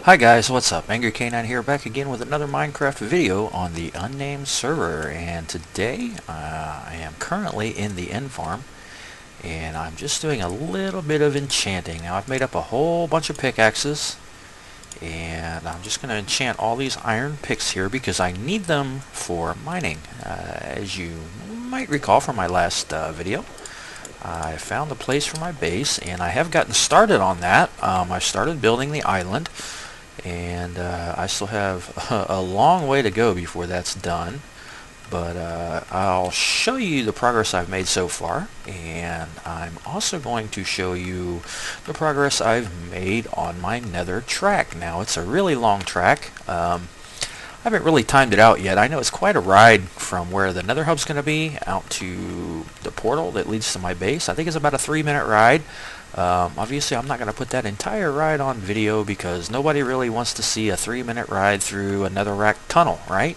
Hi guys, what's up? Angry Canine here, back again with another Minecraft video on the Unnamed server. And today I am currently in the end farm, and I'm just doing a little bit of enchanting. Now I've made up a whole bunch of pickaxes, and I'm just going to enchant all these iron picks here because I need them for mining. As you might recall from my last video, I found a place for my base, and I have gotten started on that. I started building the island, and I still have a long way to go before that's done, but I'll show you the progress I've made so far, and I'm also going to show you the progress I've made on my nether track. Now it's a really long track. I haven't really timed it out yet. I know it's quite a ride from where the nether hub's going to be out to the portal that leads to my base. I think it's about a 3-minute ride. Obviously I'm not going to put that entire ride on video because nobody really wants to see a 3-minute ride through a netherrack tunnel, right?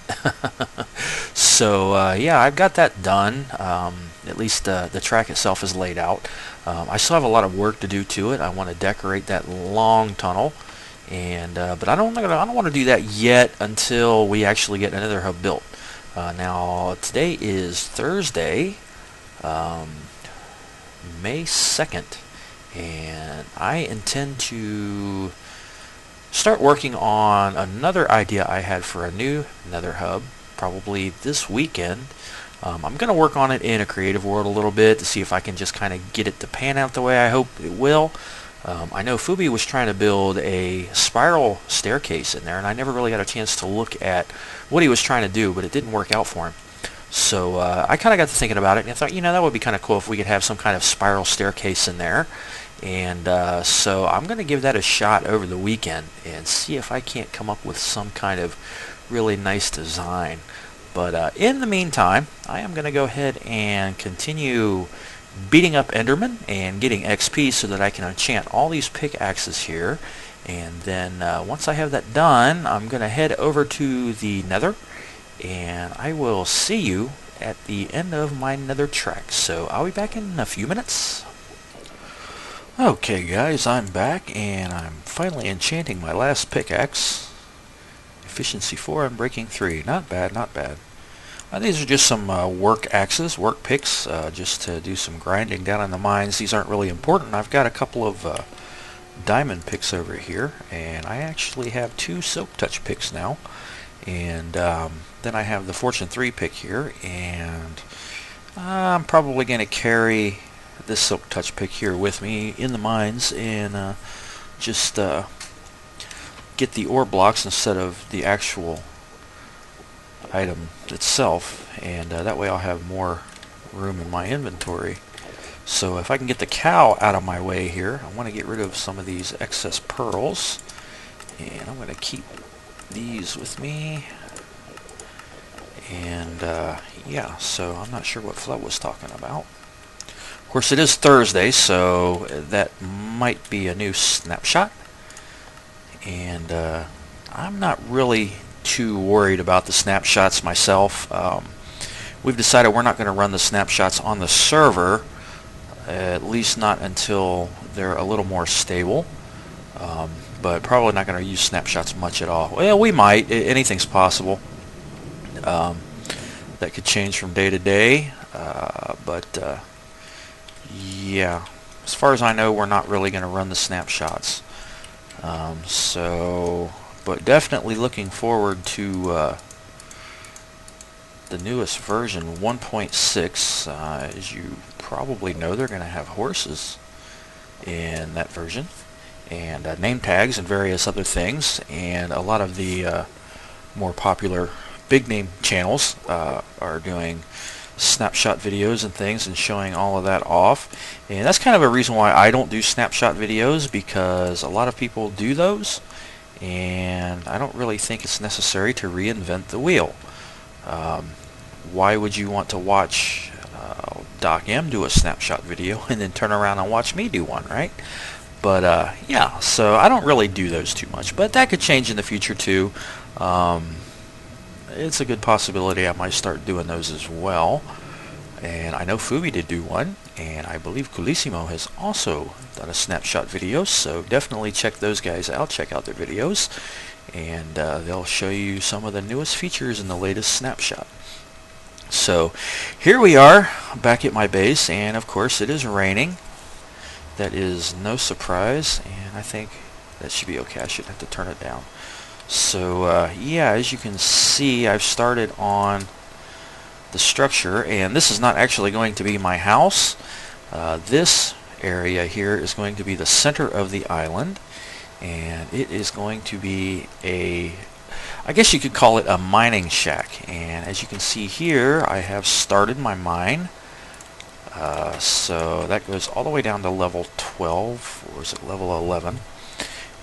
So yeah, I've got that done. At least the track itself is laid out. I still have a lot of work to do to it. I want to decorate that long tunnel, and but I don't want to do that yet until we actually get another hub built. Now today is Thursday, May 2nd. And I intend to start working on another idea I had for a new nether hub probably this weekend. I'm going to work on it in a creative world a little bit to see if I can just kind of get it to pan out the way I hope it will. I know Fubi was trying to build a spiral staircase in there, and I never really got a chance to look at what he was trying to do, but it didn't work out for him. So I kind of got to thinking about it, and I thought, that would be kind of cool if we could have some kind of spiral staircase in there. And so I'm going to give that a shot over the weekend and see if I can't come up with some kind of really nice design. But in the meantime, I am going to go ahead and continue beating up Enderman and getting XP so that I can enchant all these pickaxes here. And then once I have that done, I'm going to head over to the nether, and I will see you at the end of my nether track. So I'll be back in a few minutes. Okay guys, I'm back, and I'm finally enchanting my last pickaxe. Efficiency 4 and breaking 3. Not bad, not bad. These are just some work axes, work picks, just to do some grinding down in the mines. These aren't really important. I've got a couple of diamond picks over here, and I actually have 2 silk touch picks now. And then I have the fortune 3 pick here, and I'm probably going to carry this silk touch pick here with me in the mines and just get the ore blocks instead of the actual item itself, and that way I'll have more room in my inventory. So if I can get the cow out of my way here, I want to get rid of some of these excess pearls, and I'm going to keep these with me. And yeah, so I'm not sure what Flood was talking about. Of course, it is Thursday, so that might be a new snapshot. And I'm not really too worried about the snapshots myself. We've decided we're not going to run the snapshots on the server, at least not until they're a little more stable. But probably not going to use snapshots much at all. Well, we might. Anything's possible. That could change from day to day. But yeah, as far as I know, we're not really going to run the snapshots. But definitely looking forward to the newest version, 1.6. As you probably know, they're going to have horses in that version, and name tags and various other things, and a lot of the more popular big name channels are doing snapshot videos and things and showing all of that off. And that's kind of a reason why I don't do snapshot videos, because a lot of people do those, and I don't really think it's necessary to reinvent the wheel. Why would you want to watch Doc M do a snapshot video and then turn around and watch me do one, right? But yeah, so I don't really do those too much, but that could change in the future too. It's a good possibility I might start doing those as well. and I know Fubi did do one, and I believe Coolissimo has also done a snapshot video, so definitely check those guys out, check out their videos, and they'll show you some of the newest features in the latest snapshot. So here we are back at my base, and of course it is raining. That is no surprise, and I think that should be okay. I shouldn't have to turn it down. So yeah, as you can see, I've started on the structure, and this is not actually going to be my house. This area here is going to be the center of the island, and it is going to be I guess you could call it a mining shack. And as you can see here, I have started my mine. So that goes all the way down to level 12, or is it level 11?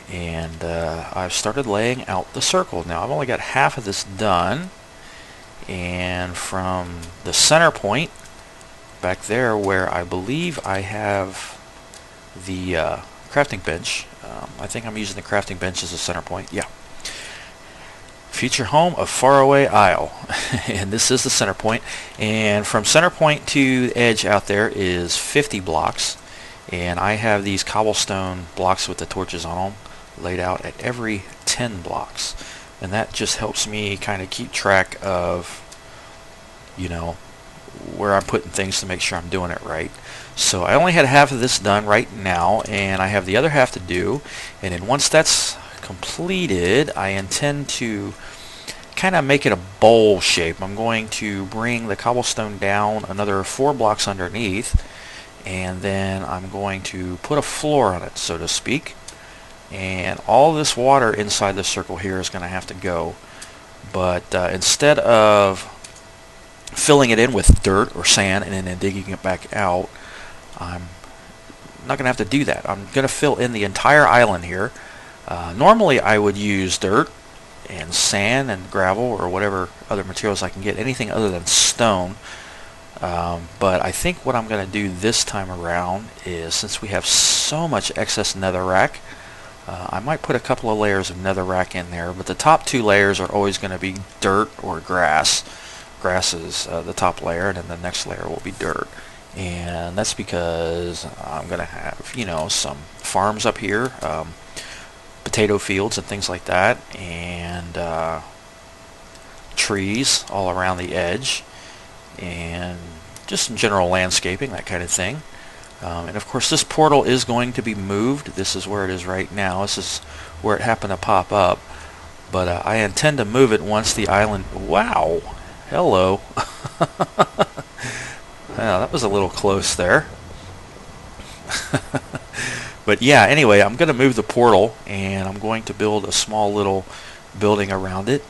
And I've started laying out the circle. Now I've only got half of this done, and from the center point back there where I believe I have the crafting bench, I think I'm using the crafting bench as a center point. Yeah. Future home of Faraway Isle. And this is the center point, and from center point to the edge out there is 50 blocks, and I have these cobblestone blocks with the torches on them laid out at every 10 blocks, and that just helps me kind of keep track of, you know, where I'm putting things to make sure I'm doing it right. So I only had half of this done right now, and I have the other half to do, and then once that's completed, I intend to kind of make it a bowl shape. I'm going to bring the cobblestone down another 4 blocks underneath, and then I'm going to put a floor on it, so to speak, and all this water inside the circle here is going to have to go. But instead of filling it in with dirt or sand and then digging it back out, I'm not going to have to do that. I'm going to fill in the entire island here. Normally I would use dirt and sand and gravel or whatever other materials I can get, anything other than stone. But I think what I'm going to do this time around is, since we have so much excess netherrack, I might put a couple of layers of netherrack in there, but the top 2 layers are always going to be dirt or grass. Grass is the top layer, and then the next layer will be dirt. And that's because I'm going to have, you know, some farms up here, potato fields and things like that, and trees all around the edge, and just some general landscaping, that kind of thing. And of course this portal is going to be moved. This is where it is right now. This is where it happened to pop up, but I intend to move it once the island... Wow! Hello! Well, that was a little close there. But yeah, anyway, I'm going to move the portal, and I'm going to build a small little building around it,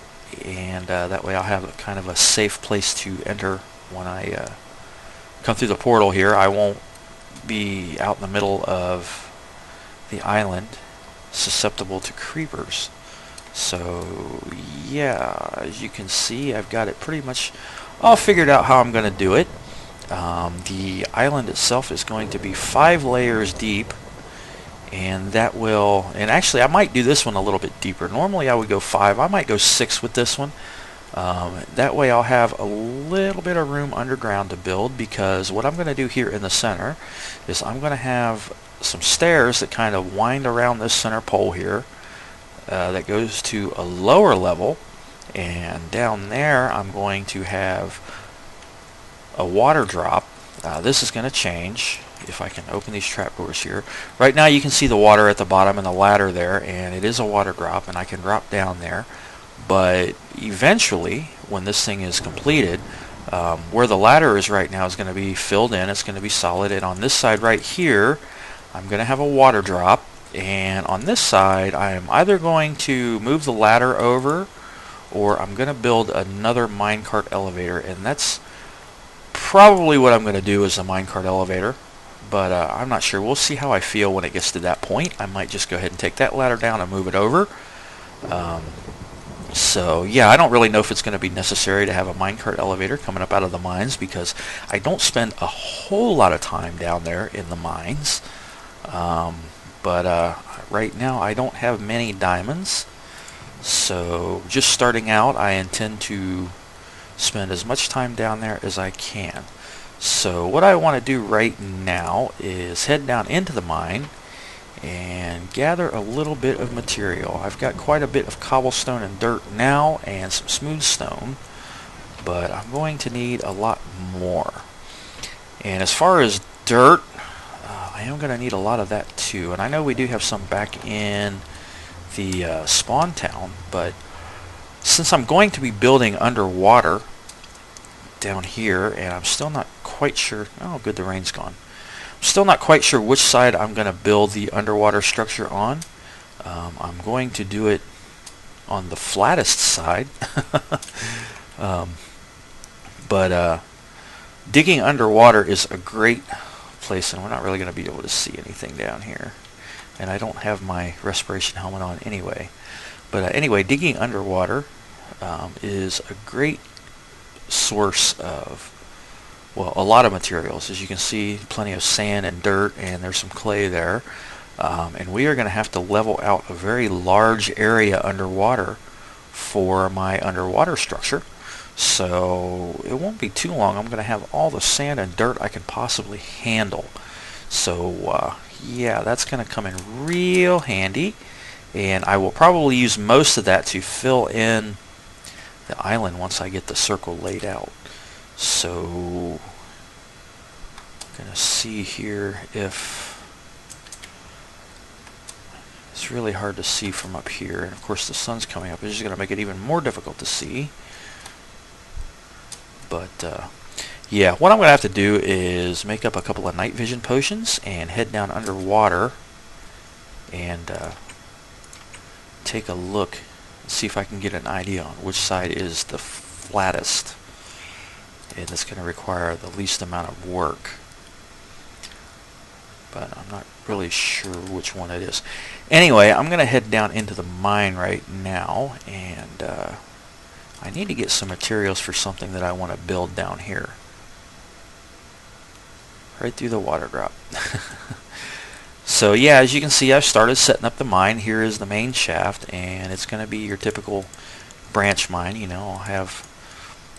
and that way I'll have kind of a safe place to enter when I come through the portal here. I won't be out in the middle of the island, susceptible to creepers. So yeah, as you can see, I've got it pretty much all figured out how I'm going to do it. The island itself is going to be 5 layers deep, and that will, and actually I might do this one a little bit deeper. Normally I would go 5, I might go 6 with this one. That way I'll have a little bit of room underground to build, because what I'm going to do here in the center is I'm going to have some stairs that kind of wind around this center pole here, that goes to a lower level, and down there I'm going to have a water drop. This is going to change if I can open these trapdoors here. Right now you can see the water at the bottom and the ladder there, and it is a water drop, and I can drop down there. But eventually, when this thing is completed, where the ladder is right now is going to be filled in. It's going to be solid, and on this side right here I'm going to have a water drop, and on this side I'm either going to move the ladder over, or I'm going to build another minecart elevator, and that's probably what I'm going to do, is a minecart elevator. But I'm not sure. We'll see how I feel when it gets to that point. I might just go ahead and take that ladder down and move it over. So yeah, I don't really know if it's going to be necessary to have a minecart elevator coming up out of the mines, because I don't spend a whole lot of time down there in the mines. But right now I don't have many diamonds, so just starting out I intend to spend as much time down there as I can. So what I want to do right now is head down into the mine and gather a little bit of material. I've got quite a bit of cobblestone and dirt now and some smooth stone, but I'm going to need a lot more. And as far as dirt, I am going to need a lot of that too. And I know we do have some back in the spawn town, but since I'm going to be building underwater down here, and I'm still not quite sure, oh good, the rain's gone. I'm still not quite sure which side I'm going to build the underwater structure on. I'm going to do it on the flattest side. But digging underwater is a great place, and we're not really going to be able to see anything down here. And I don't have my respiration helmet on anyway. But anyway, digging underwater is a great source of, well, a lot of materials. As you can see, plenty of sand and dirt, and there's some clay there. And we are going to have to level out a very large area underwater for my underwater structure. So it won't be too long. I'm going to have all the sand and dirt I can possibly handle. So yeah, that's going to come in real handy. And I will probably use most of that to fill in the island once I get the circle laid out. So I'm going to see here if it's really hard to see from up here. And of course the sun's coming up. It's just going to make it even more difficult to see. But yeah, what I'm going to have to do is make up a couple of night vision potions and head down underwater and take a look and see if I can get an idea on which side is the flattest, and it's going to require the least amount of work. But I'm not really sure which one it is. Anyway, I'm going to head down into the mine right now, and I need to get some materials for something that I want to build down here. Right through the water drop. So yeah, as you can see, I've started setting up the mine. Here is the main shaft, and it's going to be your typical branch mine. You know, I'll have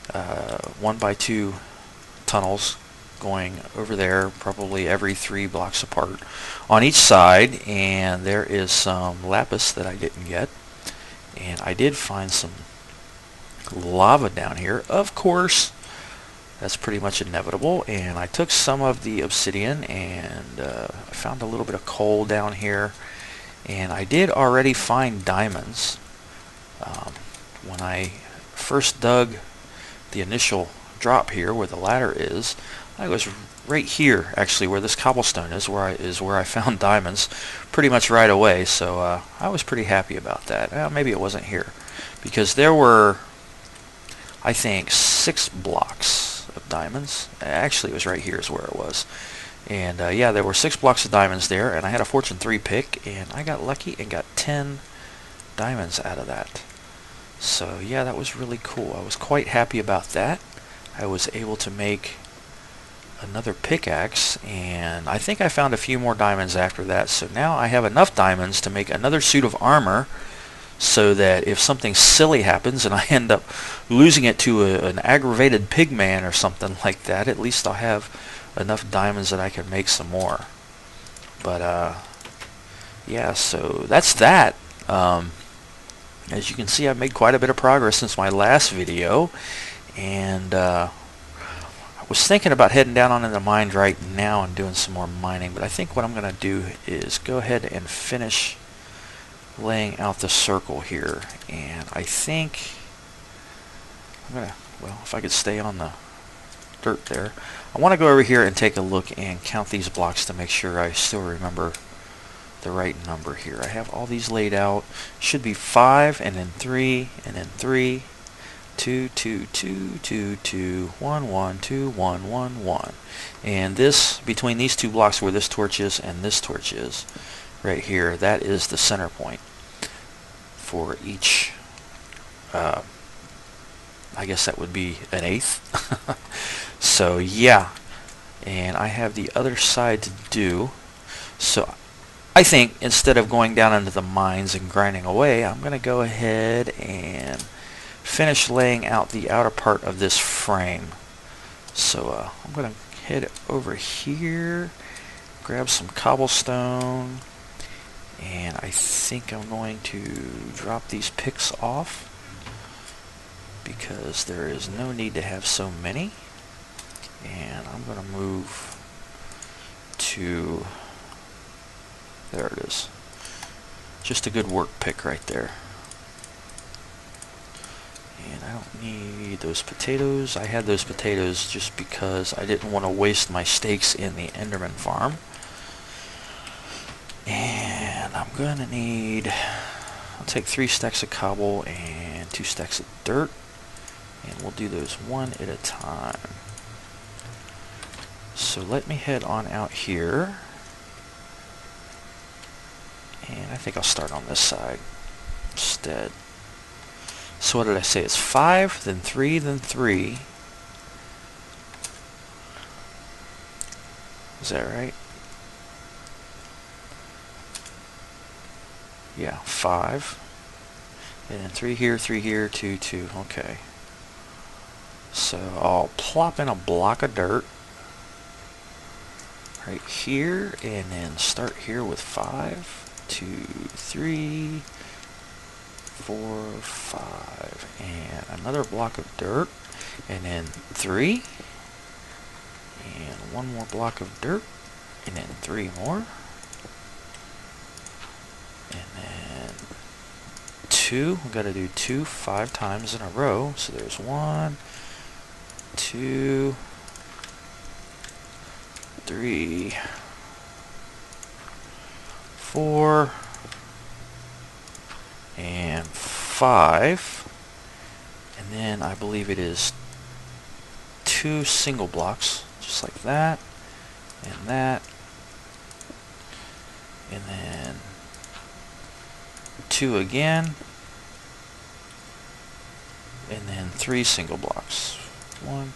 1x2 tunnels going over there, probably every 3 blocks apart on each side. And there is some lapis that I didn't get, and I did find some lava down here. Of course, that's pretty much inevitable. And I took some of the obsidian, and I found a little bit of coal down here, and I did already find diamonds. When I first dug the initial drop here where the ladder is, I was right here actually where this cobblestone is, where I found diamonds pretty much right away. So I was pretty happy about that. Well, maybe it wasn't here, because there were, I think, 6 blocks of diamonds. Actually, it was right here is where it was. And yeah, there were 6 blocks of diamonds there, and I had a fortune 3 pick, and I got lucky and got 10 diamonds out of that. So yeah, that was really cool. I was quite happy about that. I was able to make another pickaxe, and I think I found a few more diamonds after that. So now I have enough diamonds to make another suit of armor, so that if something silly happens and I end up losing it to an aggravated pigman or something like that, at least I'll have enough diamonds that I can make some more. But yeah, so that's that. As you can see, I've made quite a bit of progress since my last video, and I was thinking about heading down onto the mine right now and doing some more mining, but I think what I'm going to do is go ahead and finish laying out the circle here. And I think I'm going to, well, if I could stay on the dirt there, I want to go over here and take a look and count these blocks to make sure I still remember the right number here. I have all these laid out. Should be 5, and then 3, and then 3, 2, 2, 2, 2, 2, 1, 1, 2, 1, 1, 1. And this, between these 2 blocks where this torch is and this torch is, right here, that is the center point for each, I guess that would be an 1/8. So yeah, and I have the other side to do. So I think instead of going down into the mines and grinding away, I'm going to go ahead and finish laying out the outer part of this frame. So I'm going to head over here, grab some cobblestone, and I think I'm going to drop these picks off because there is no need to have so many. And I'm going to move to, there it is. Just a good work pick right there. And I don't need those potatoes. I had those potatoes just because I didn't want to waste my steaks in the Enderman farm. And I'm going to need, I'll take 3 stacks of cobble and 2 stacks of dirt. And we'll do those one at a time. So let me head on out here. And I think I'll start on this side instead. So what did I say? It's 5, then 3, then 3. Is that right? Yeah, 5. And then 3 here, 2, 2. Okay. So I'll plop in a block of dirt right here, and then start here with 5, 2, 3, 4, 5, and another block of dirt, and then 3, and one more block of dirt, and then 3 more, and then 2. We've got to do 2 5 times in a row. So there's 1, 2, 3, 4, and 5, and then I believe it is 2 single blocks, just like that, and then 2 again, and then 3 single blocks. 1,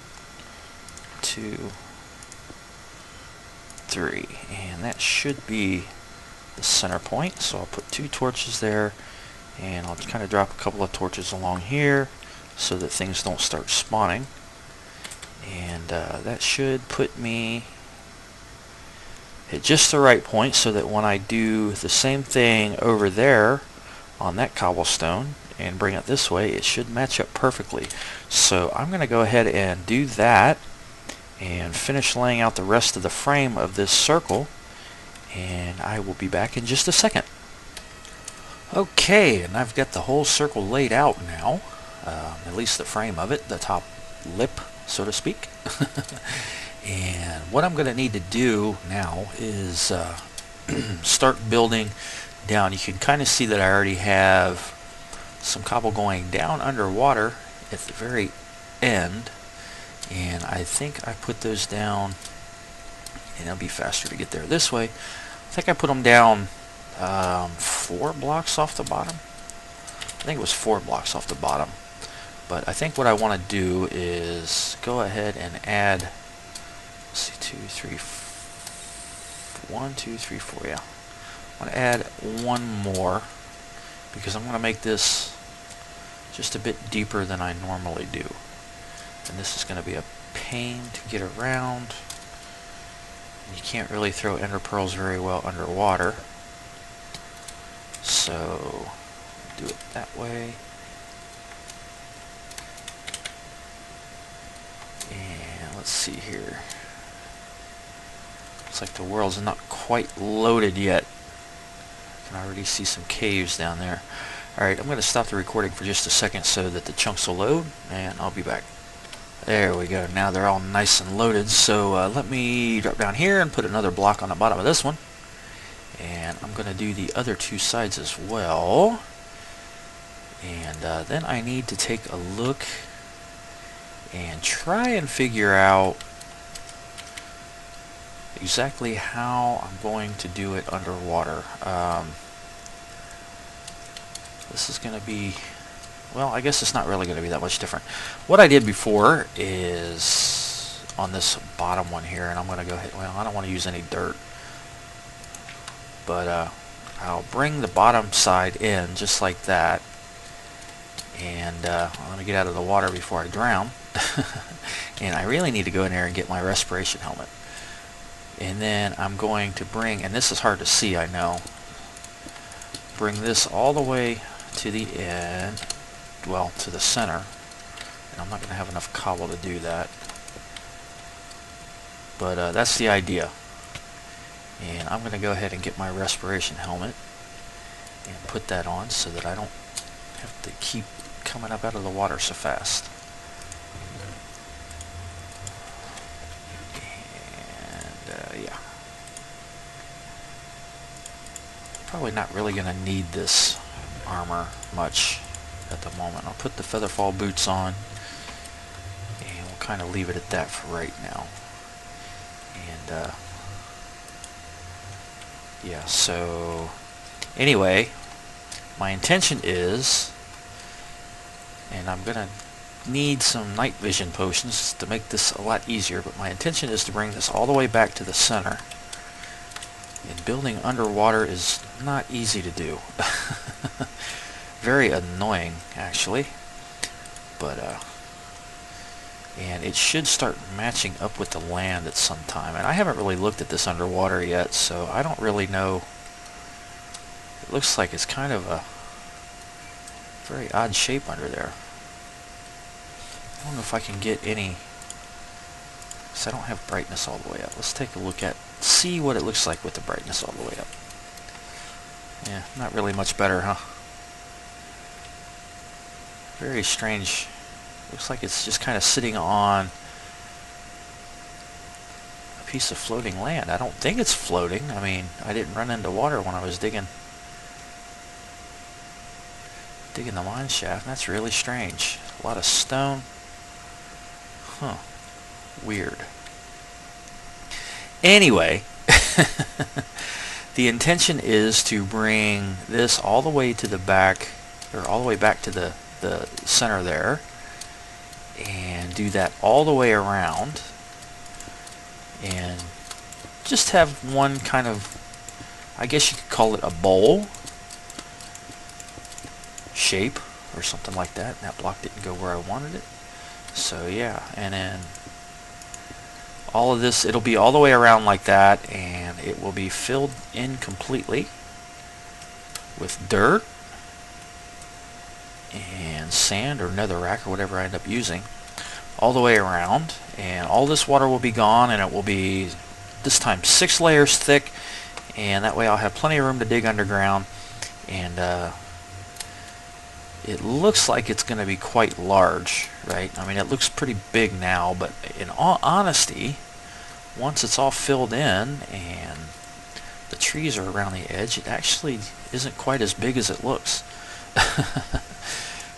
2, 3, and that should be the center point. So I'll put 2 torches there, and I'll kind of drop a couple of torches along here so that things don't start spawning, and that should put me at just the right point so that when I do the same thing over there on that cobblestone and bring it this way, it should match up perfectly. So I'm going to go ahead and do that and finish laying out the rest of the frame of this circle, and I will be back in just a second. Okay, and I've got the whole circle laid out now, at least the frame of it, the top lip, so to speak. And what I'm going to need to do now is start building down. You can kind of see that I already have some cobble going down underwater at the very end, and I think I put those down, and it'll be faster to get there this way. I think I put them down 4 blocks off the bottom. I think it was 4 blocks off the bottom. But I think what I want to do is go ahead and add, let's see, 2, 3, 1, 2, 3, 4, yeah. I want to add 1 more because I'm going to make this just a bit deeper than I normally do. And this is going to be a pain to get around. You can't really throw ender pearls very well underwater. So do it that way. And let's see here. Looks like the world's not quite loaded yet. I can already see some caves down there. Alright, I'm going to stop the recording for just a second so that the chunks will load, and I'll be back. There we go. Now they're all nice and loaded. So let me drop down here and put another block on the bottom of this one. And I'm going to do the other 2 sides as well. And then I need to take a look and try and figure out exactly how I'm going to do it underwater. This is going to be, well, I guess it's not really going to be that much different. What I did before is on this bottom one here, and I'm going to go ahead, well, I don't want to use any dirt, but I'll bring the bottom side in just like that, and let me get out of the water before I drown. And I really need to go in there and get my respiration helmet. And then I'm going to bring, and this is hard to see, I know, bring this all the way to the end, well, to the center. And I'm not going to have enough cobble to do that. But that's the idea. And I'm going to go ahead and get my respiration helmet and put that on so that I don't have to keep coming up out of the water so fast. And yeah. Probably not really going to need this armor much at the moment. I'll put the featherfall boots on and we'll kind of leave it at that for right now. And yeah, so anyway, my intention is, and I'm gonna need some night vision potions to make this a lot easier, but my intention is to bring this all the way back to the center. And building underwater is not easy to do. Very annoying, actually. But and it should start matching up with the land at some time. And I haven't really looked at this underwater yet, so I don't really know. It looks like it's kind of a very odd shape under there. I don't know if I can get any, because I don't have brightness all the way up. Let's take a look at, see what it looks like with the brightness all the way up. Yeah, not really much better, huh? Very strange. Looks like it's just kind of sitting on a piece of floating land. I don't think it's floating. I mean, I didn't run into water when I was digging the mine shaft. That's really strange. A lot of stone. Huh. Weird. Anyway, the intention is to bring this all the way to the back, or all the way back to the center there, and do that all the way around, and just have one kind of, I guess you could call it a bowl shape or something like that. That block didn't go where I wanted it. So yeah, and then all of this, it'll be all the way around like that, and it will be filled in completely with dirt and sand or netherrack or whatever I end up using all the way around, and all this water will be gone, and it will be this time 6 layers thick, and that way I'll have plenty of room to dig underground. And it looks like it's going to be quite large, right? I mean, it looks pretty big now, but in all honesty, once it's all filled in and the trees are around the edge, it actually isn't quite as big as it looks.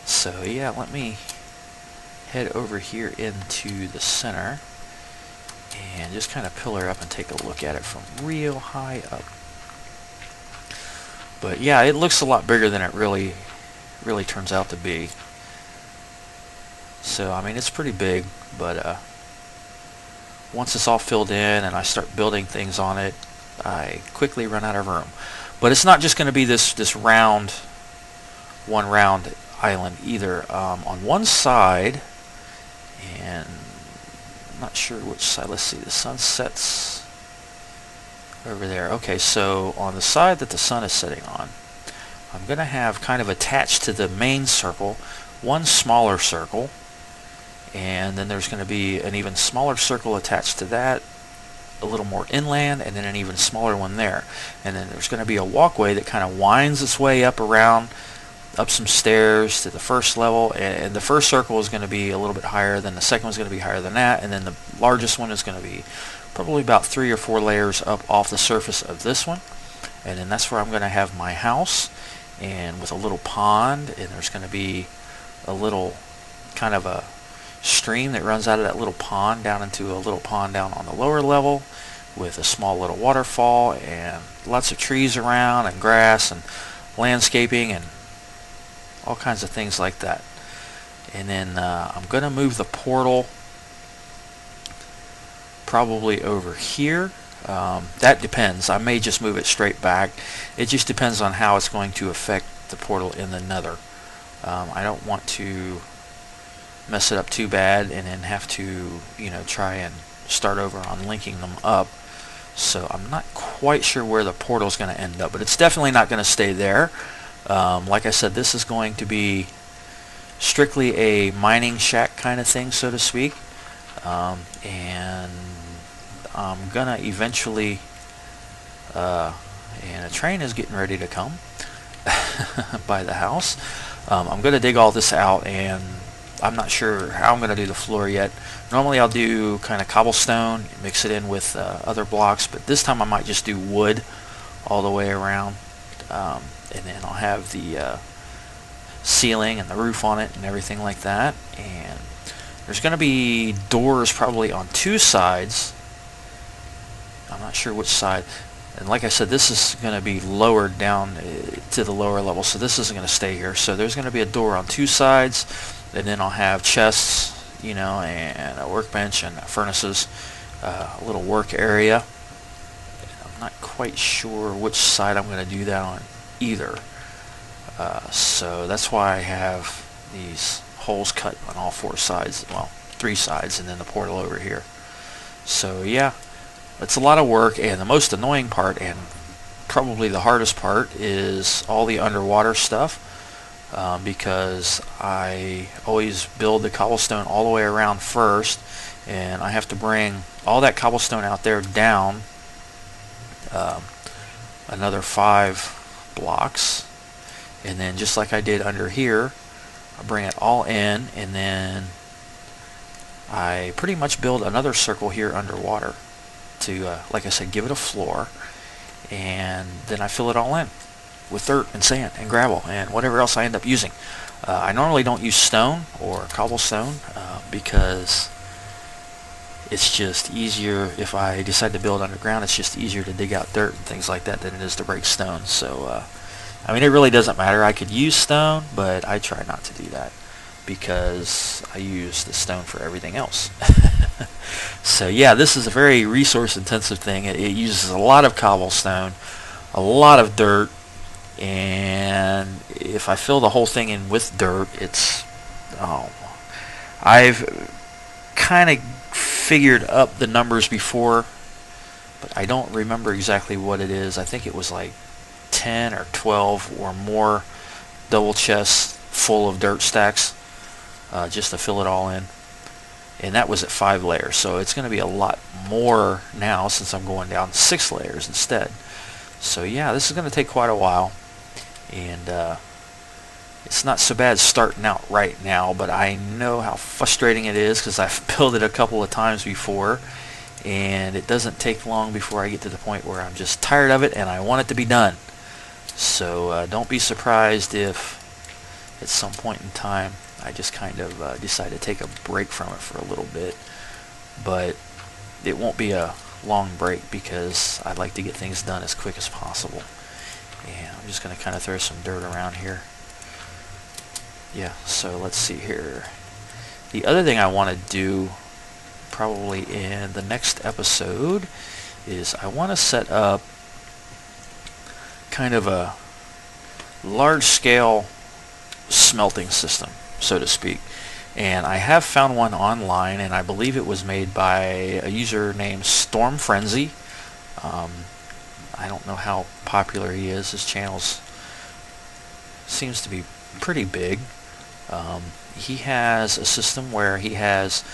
So yeah, let me head over here into the center and just kind of pillar up and take a look at it from real high up. But yeah, it looks a lot bigger than it really turns out to be. So I mean, it's pretty big, but once it's all filled in and I start building things on it, I quickly run out of room. But it's not just going to be this round, one round island either. On one side, and I'm not sure which side, let's see, the sun sets over there. Okay, so on the side that the sun is setting on, I'm going to have kind of attached to the main circle one smaller circle, and then there's going to be an even smaller circle attached to that, a little more inland, and then an even smaller one there. And then there's going to be a walkway that kind of winds its way up some stairs to the first level, and the first circle is going to be a little bit higher, then the second one's going to be higher than that, and then the largest one is going to be probably about 3 or 4 layers up off the surface of this one. And then that's where I'm going to have my house, and with a little pond, and there's going to be a little kind of a stream that runs out of that little pond down into a little pond down on the lower level with a small little waterfall and lots of trees around and grass and landscaping and all kinds of things like that. And then I'm going to move the portal probably over here. That depends. I may just move it straight back. It just depends on how it's going to affect the portal in the nether. I don't want to mess it up too bad and then have to, try and start over on linking them up. So I'm not quite sure where the portal is going to end up, but it's definitely not going to stay there. Like I said, this is going to be strictly a mining shack kind of thing, so to speak. And I'm going to eventually, and a train is getting ready to come by the house. I'm going to dig all this out, and I'm not sure how I'm going to do the floor yet. Normally I'll do kind of cobblestone, mix it in with other blocks, but this time I might just do wood all the way around, and then I'll have the ceiling and the roof on it and everything like that. And there's going to be doors probably on two sides. I'm not sure which side. And like I said, this is going to be lowered down to the lower level, so this isn't going to stay here. So there's going to be a door on two sides, and then I'll have chests, and a workbench and furnaces, a little work area. I'm not quite sure which side I'm going to do that on either. So that's why I have these holes cut on all four sides, well, three sides, and then the portal over here. So yeah, it's a lot of work, and the most annoying part, and probably the hardest part, is all the underwater stuff. Because I always build the cobblestone all the way around first, and I have to bring all that cobblestone out there down another 5 blocks, and then just like I did under here, I bring it all in, and then I pretty much build another circle here underwater to, like I said, give it a floor, and then I fill it all in with dirt and sand and gravel and whatever else I end up using. I normally don't use stone or cobblestone because it's just easier. If I decide to build underground, it's just easier to dig out dirt and things like that than it is to break stone. So I mean, it really doesn't matter. I could use stone, but I try not to do that because I use the stone for everything else. So yeah, this is a very resource intensive thing. It uses a lot of cobblestone, a lot of dirt, and if I fill the whole thing in with dirt, it's I've kind of figured up the numbers before, but I don't remember exactly what it is. I think it was like 10 or 12 or more double chests full of dirt stacks just to fill it all in, and that was at 5 layers. So it's going to be a lot more now since I'm going down 6 layers instead. So yeah, this is going to take quite a while, and it's not so bad starting out right now, but I know how frustrating it is because I've built it a couple of times before, and it doesn't take long before I get to the point where I'm just tired of it and I want it to be done. So don't be surprised if at some point in time I just kind of decide to take a break from it for a little bit, but it won't be a long break because I like to get things done as quick as possible. And I'm just going to kind of throw some dirt around here. Yeah, so let's see here. The other thing I want to do probably in the next episode is I want to set up kind of a large-scale smelting system, so to speak. And I have found one online, and I believe it was made by a user named Storm Frenzy. I don't know how popular he is. His channel seems to be pretty big. He has a system where he has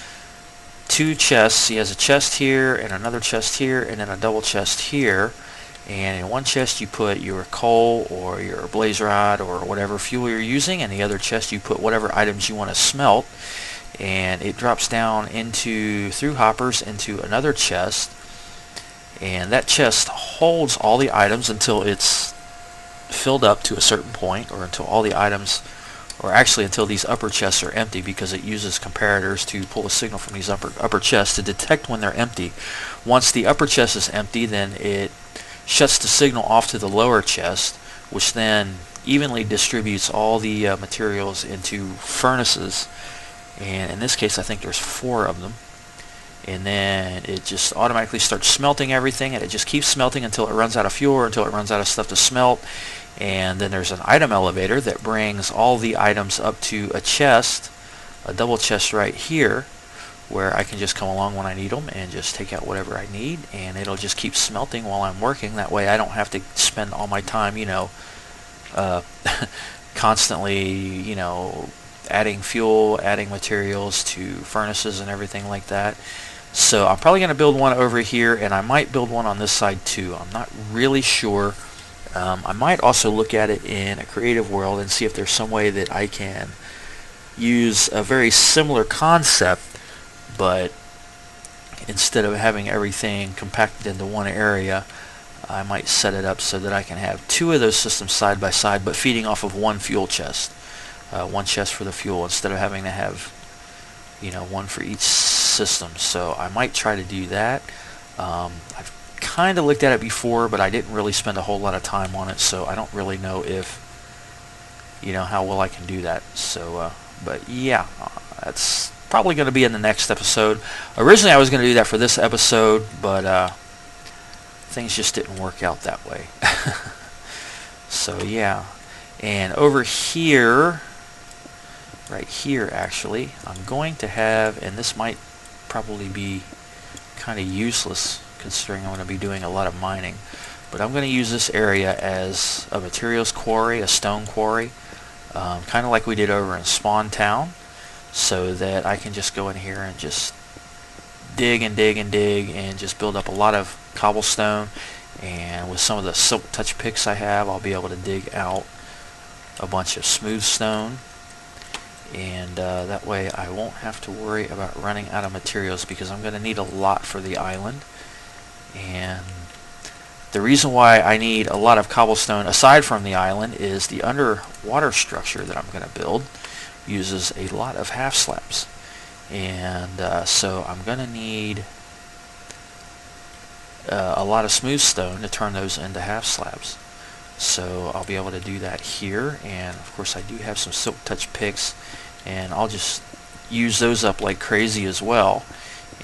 2 chests. He has a chest here and another chest here and then a double chest here. And in one chest you put your coal or your blaze rod or whatever fuel you're using, and the other chest you put whatever items you want to smelt, and it drops down through hoppers into another chest, and that chest holds all the items until it's filled up to a certain point, or until all the items, or actually until these upper chests are empty, because it uses comparators to pull a signal from these upper chests to detect when they're empty. Once the upper chest is empty, then it shuts the signal off to the lower chest, which then evenly distributes all the materials into furnaces, and in this case I think there's 4 of them, and then it just automatically starts smelting everything, and it just keeps smelting until it runs out of fuel or until it runs out of stuff to smelt. And then there's an item elevator that brings all the items up to a chest a double chest right here where I can just come along when I need them and just take out whatever I need, and it'll just keep smelting while I'm working. That way I don't have to spend all my time, uh, constantly, adding fuel, adding materials to furnaces and everything like that. So I'm probably going to build one over here, and I might build one on this side too. I'm not really sure. I might also look at it in a creative world and see if there's some way that I can use a very similar concept, but instead of having everything compacted into one area, I might set it up so that I can have two of those systems side by side, but feeding off of one fuel chest. One chest for the fuel instead of having to have, one for each system. So I might try to do that. I've kind of looked at it before, but I didn't really spend a whole lot of time on it, so I don't really know if, how well I can do that. So, but yeah, that's probably going to be in the next episode. Originally I was going to do that for this episode, but things just didn't work out that way. So yeah, and over here, right here actually, I'm going to have, and this might probably be kind of useless considering I'm going to be doing a lot of mining, but I'm going to use this area as a materials quarry, a stone quarry, kind of like we did over in Spawn Town, so that I can just go in here and just dig and dig and dig and just build up a lot of cobblestone. And with some of the silk touch picks I have, I'll be able to dig out a bunch of smooth stone, and that way I won't have to worry about running out of materials, because I'm going to need a lot for the island. And the reason why I need a lot of cobblestone aside from the island is the underwater structure that I'm going to build uses a lot of half slabs, and so I'm going to need a lot of smooth stone to turn those into half slabs. So I'll be able to do that here, and of course I do have some silk touch picks, and I'll just use those up like crazy as well,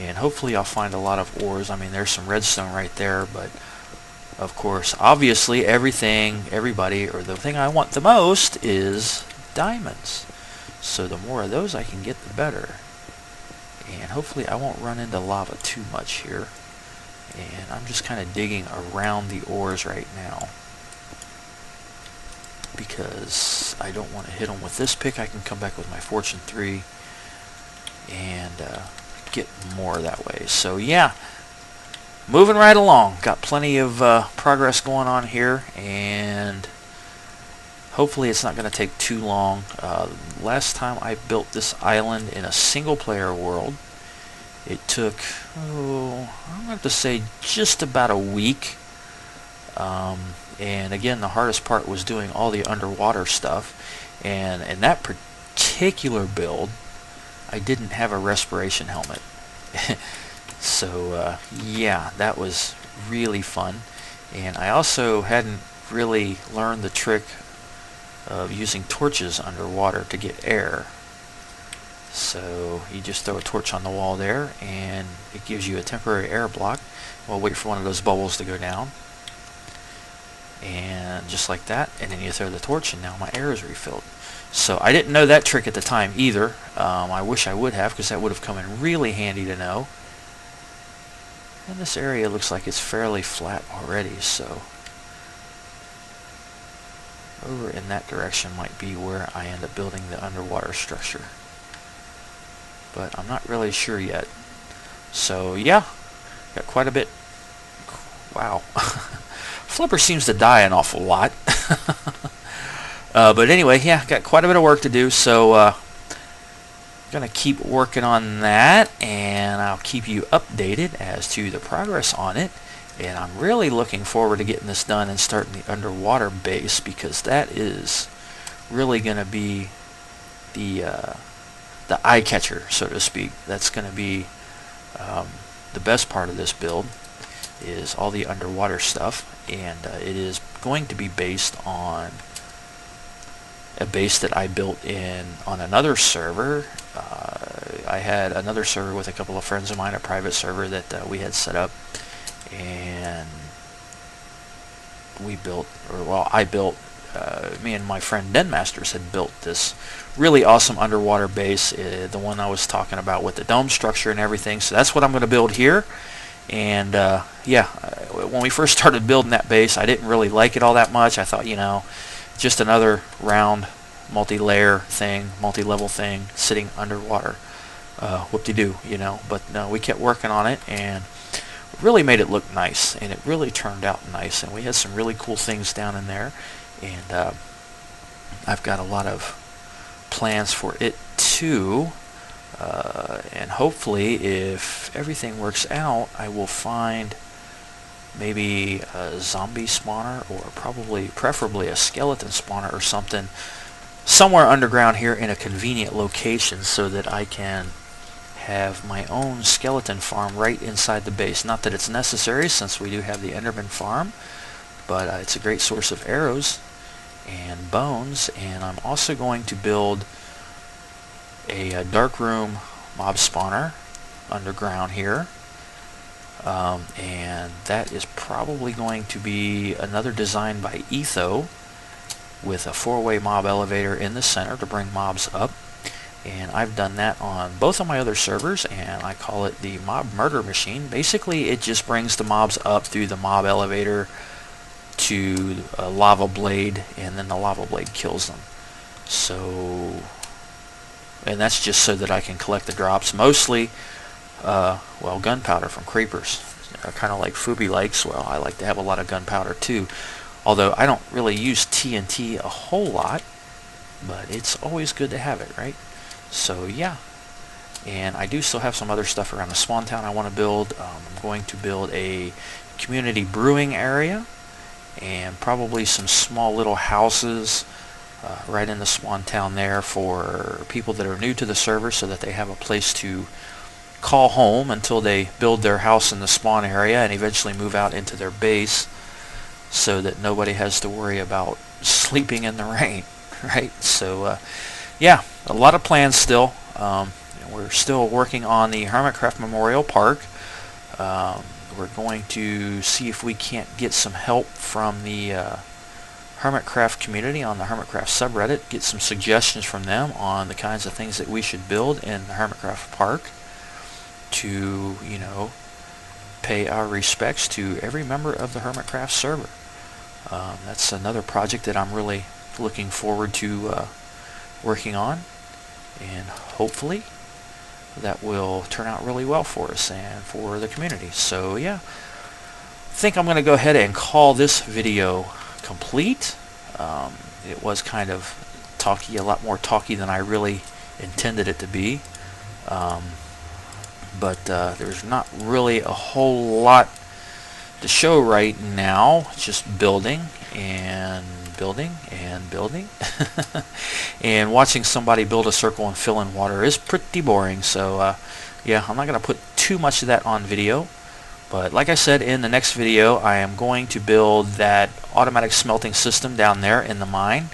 and hopefully I'll find a lot of ores. I mean, there's some redstone right there, but of course obviously everybody, or the thing I want the most is diamonds. So the more of those I can get, the better. And hopefully I won't run into lava too much here. And I'm just kind of digging around the ores right now, because I don't want to hit them with this pick. I can come back with my Fortune 3 and get more that way. So yeah, moving right along. Got plenty of progress going on here, and hopefully it's not going to take too long. Last time I built this island in a single player world, it took, I'm going to have to say, just about a week. And again, the hardest part was doing all the underwater stuff. And in that particular build, I didn't have a respiration helmet. So yeah, that was really fun. And I also hadn't really learned the trick of using torches underwater to get air. So you just throw a torch on the wall there, and it gives you a temporary air block. We'll wait for one of those bubbles to go down, and just like that, and then you throw the torch, and now my air is refilled. So I didn't know that trick at the time either. I wish I would have, because that would have come in really handy to know. And this area looks like it's fairly flat already, so over in that direction might be where I end up building the underwater structure, but I'm not really sure yet. So yeah, got quite a bit. Wow. Flipper seems to die an awful lot. But anyway, yeah, got quite a bit of work to do, so gonna keep working on that, and I'll keep you updated as to the progress on it. And I'm really looking forward to getting this done and starting the underwater base, because that is really gonna be the eye catcher, so to speak. That's gonna be the best part of this build, is all the underwater stuff, and it is going to be based on a base that I built on another server. I had another server with a couple of friends of mine, a private server that we had set up, and we built, or well, I built me and my friend Den Masters had built this really awesome underwater base, the one I was talking about with the dome structure and everything. So that's what I'm going to build here. And yeah, when we first started building that base, I didn't really like it all that much. I thought, you know, just another round multi-layer thing, multi-level thing sitting underwater. Whoop-de-doo, you know. But no, we kept working on it and really made it look nice, and it really turned out nice, and we had some really cool things down in there, and I've got a lot of plans for it too, and hopefully if everything works out, I will find maybe a zombie spawner, or preferably a skeleton spawner or something somewhere underground here in a convenient location, so that I can have my own skeleton farm right inside the base. Not that it's necessary, since we do have the Enderman farm, but it's a great source of arrows and bones. And I'm also going to build a dark room mob spawner underground here, and that is probably going to be another design by Etho, with a 4-way mob elevator in the center to bring mobs up. And I've done that on both of my other servers, and I call it the mob murder machine. Basically, it just brings the mobs up through the mob elevator to a lava blade, and then the lava blade kills them. So, and that's just so that I can collect the drops, mostly well, gunpowder from creepers. Kind of like Fubi likes. Well, I like to have a lot of gunpowder too, although I don't really use TNT a whole lot, but it's always good to have it, right? So yeah, and I do still have some other stuff around the Swan Town I want to build. I'm going to build a community brewing area, and probably some small little houses right in the Swan Town there for people that are new to the server, so that they have a place to call home until they build their house in the spawn area and eventually move out into their base, so that nobody has to worry about sleeping in the rain, right? So yeah, a lot of plans still. We're still working on the Hermitcraft Memorial Park. We're going to see if we can't get some help from the Hermitcraft community on the Hermitcraft subreddit, get some suggestions from them on the kinds of things that we should build in the Hermitcraft Park to, you know, pay our respects to every member of the Hermitcraft server. That's another project that I'm really looking forward to working on, and hopefully that will turn out really well for us and for the community. So yeah, I think I'm going to go ahead and call this video complete. It was kind of talky, a lot more talky than I really intended it to be, but there's not really a whole lot to show right now. It's just building and building and building and watching somebody build a circle and fill in water is pretty boring. So yeah, I'm not going to put too much of that on video, but like I said, in the next video I am going to build that automatic smelting system down there in the mine,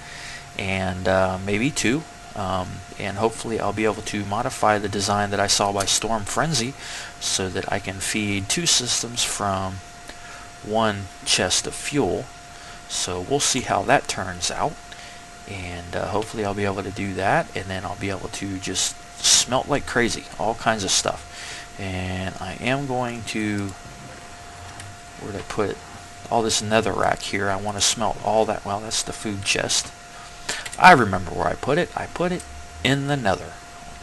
and maybe two, and hopefully I'll be able to modify the design that I saw by Storm Frenzy, so that I can feed two systems from one chest of fuel. So we'll see how that turns out, and hopefully I'll be able to do that, and then I'll be able to just smelt like crazy, all kinds of stuff. And I am going to, where did I put it? All this netherrack here. I want to smelt all that. Well, that's the food chest. I remember where I put it. I put it in the nether.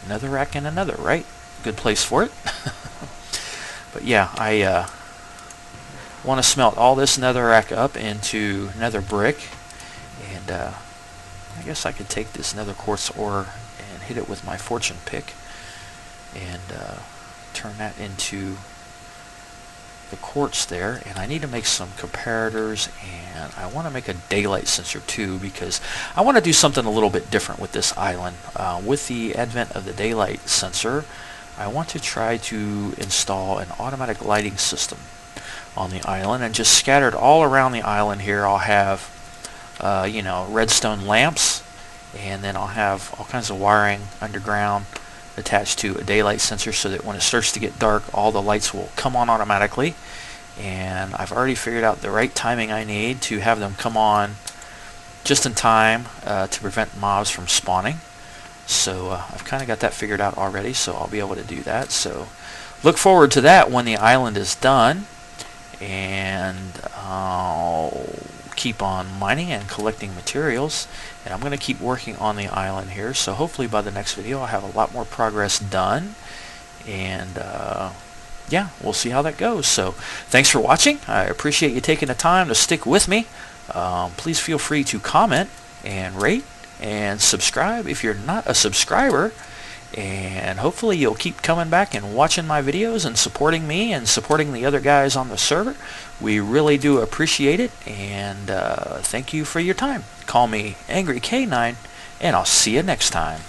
Netherrack in a nether, right? Good place for it. But yeah, I want to smelt all this netherrack up into nether brick, and I guess I could take this nether quartz ore and hit it with my fortune pick and turn that into the quartz there. And I need to make some comparators, and I want to make a daylight sensor too, because I want to do something a little bit different with this island. With the advent of the daylight sensor, I want to try to install an automatic lighting system on the island, and just scattered all around the island here I'll have you know, redstone lamps, and then I'll have all kinds of wiring underground attached to a daylight sensor, so that when it starts to get dark, all the lights will come on automatically. And I've already figured out the right timing I need to have them come on just in time to prevent mobs from spawning. So I've kind of got that figured out already, so I'll be able to do that. So look forward to that when the island is done, and I'll keep on mining and collecting materials, and I'm going to keep working on the island here. So hopefully by the next video I'll have a lot more progress done, and yeah, we'll see how that goes. So thanks for watching. I appreciate you taking the time to stick with me. Please feel free to comment and rate and subscribe if you're not a subscriber, and hopefully you'll keep coming back and watching my videos and supporting me and supporting the other guys on the server. We really do appreciate it, and thank you for your time. Call me Angry K9, and I'll see you next time.